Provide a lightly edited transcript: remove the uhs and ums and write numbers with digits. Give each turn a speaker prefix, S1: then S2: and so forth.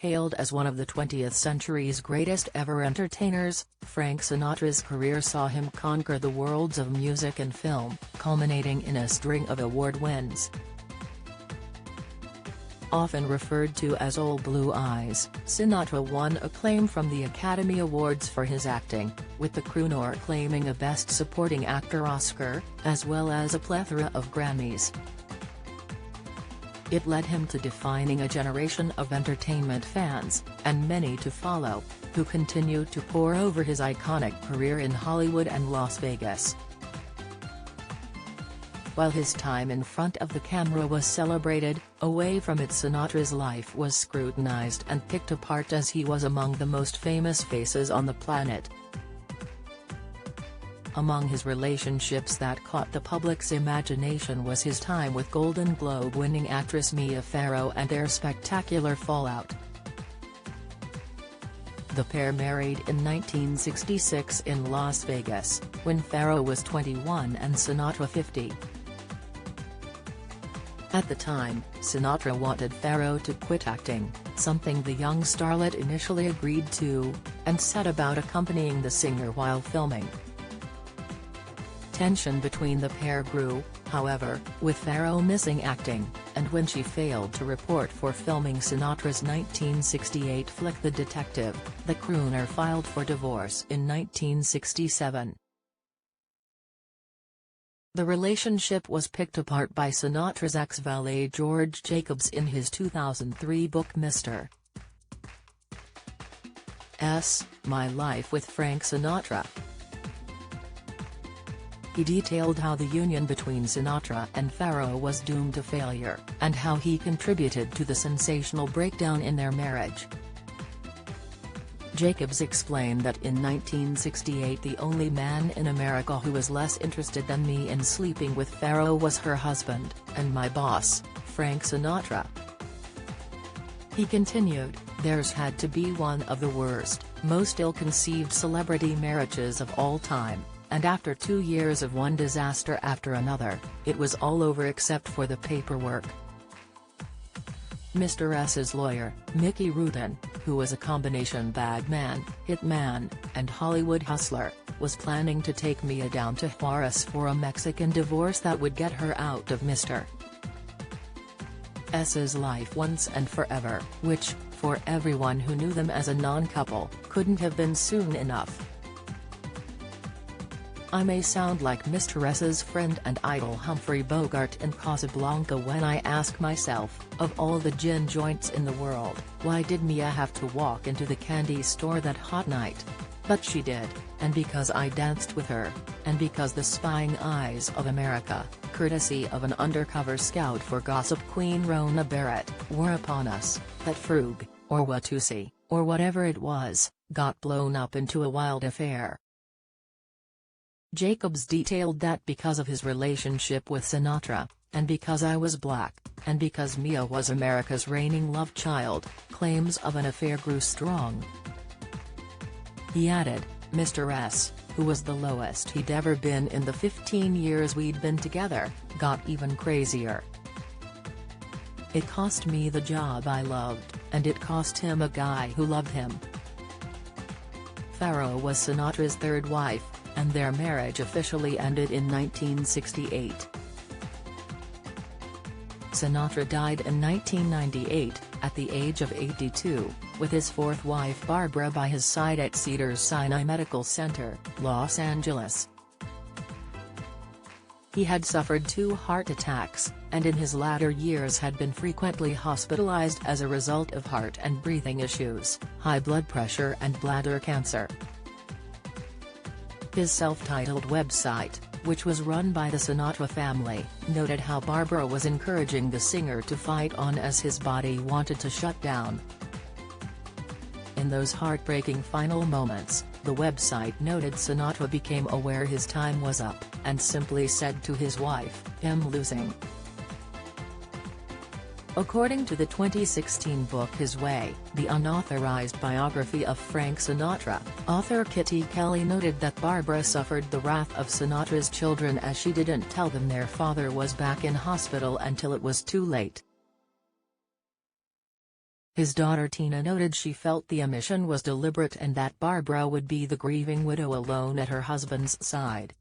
S1: Hailed as one of the 20th century's greatest ever entertainers, Frank Sinatra's career saw him conquer the worlds of music and film, culminating in a string of award wins. Often referred to as Old Blue Eyes, Sinatra won acclaim from the Academy Awards for his acting, with the crooner claiming a Best Supporting Actor Oscar, as well as a plethora of Grammys. It led him to defining a generation of entertainment fans, and many to follow, who continue to pore over his iconic career in Hollywood and Las Vegas. While his time in front of the camera was celebrated, away from it Sinatra's life was scrutinized and picked apart as he was among the most famous faces on the planet. Among his relationships that caught the public's imagination was his time with Golden Globe-winning actress Mia Farrow and their spectacular fallout. The pair married in 1966 in Las Vegas, when Farrow was 21 and Sinatra 50. At the time, Sinatra wanted Farrow to quit acting, something the young starlet initially agreed to, and set about accompanying the singer while filming. Tension between the pair grew, however, with Farrow missing acting, and when she failed to report for filming Sinatra's 1968 flick The Detective, the crooner filed for divorce in 1967. The relationship was picked apart by Sinatra's ex-valet George Jacobs in his 2003 book Mr. S. My Life with Frank Sinatra. He detailed how the union between Sinatra and Farrow was doomed to failure, and how he contributed to the sensational breakdown in their marriage. Jacobs explained that in 1968 the only man in America who was less interested than me in sleeping with Farrow was her husband, and my boss, Frank Sinatra. He continued, "Theirs had to be one of the worst, most ill-conceived celebrity marriages of all time. And after 2 years of one disaster after another, it was all over except for the paperwork." Mr. S's lawyer, Mickey Rudin, who was a combination bagman, hitman, and Hollywood hustler, was planning to take Mia down to Juarez for a Mexican divorce that would get her out of Mr. S's life once and forever, which, for everyone who knew them as a non-couple, couldn't have been soon enough. I may sound like Mr. S's friend and idol Humphrey Bogart in Casablanca when I ask myself, of all the gin joints in the world, why did Mia have to walk into the candy store that hot night? But she did, and because I danced with her, and because the spying eyes of America, courtesy of an undercover scout for gossip queen Rona Barrett, were upon us, that Frug, or Watusi, or whatever it was, got blown up into a wild affair. Jacobs detailed that because of his relationship with Sinatra, and because I was black, and because Mia was America's reigning love child, claims of an affair grew strong. He added, Mr. S, who was the lowest he'd ever been in the 15 years we'd been together, got even crazier. It cost me the job I loved, and it cost him a guy who loved him. Farrow was Sinatra's third wife, and their marriage officially ended in 1968. Sinatra died in 1998, at the age of 82, with his fourth wife Barbara by his side at Cedars-Sinai Medical Center, Los Angeles. He had suffered 2 heart attacks, and in his latter years had been frequently hospitalized as a result of heart and breathing issues, high blood pressure and bladder cancer. His self-titled website, which was run by the Sinatra family, noted how Barbara was encouraging the singer to fight on as his body wanted to shut down. In those heartbreaking final moments, the website noted Sinatra became aware his time was up, and simply said to his wife, "I'm losing." According to the 2016 book His Way, the unauthorized biography of Frank Sinatra, author Kitty Kelly noted that Barbara suffered the wrath of Sinatra's children as she didn't tell them their father was back in hospital until it was too late. His daughter Tina noted she felt the omission was deliberate and that Barbara would be the grieving widow alone at her husband's side.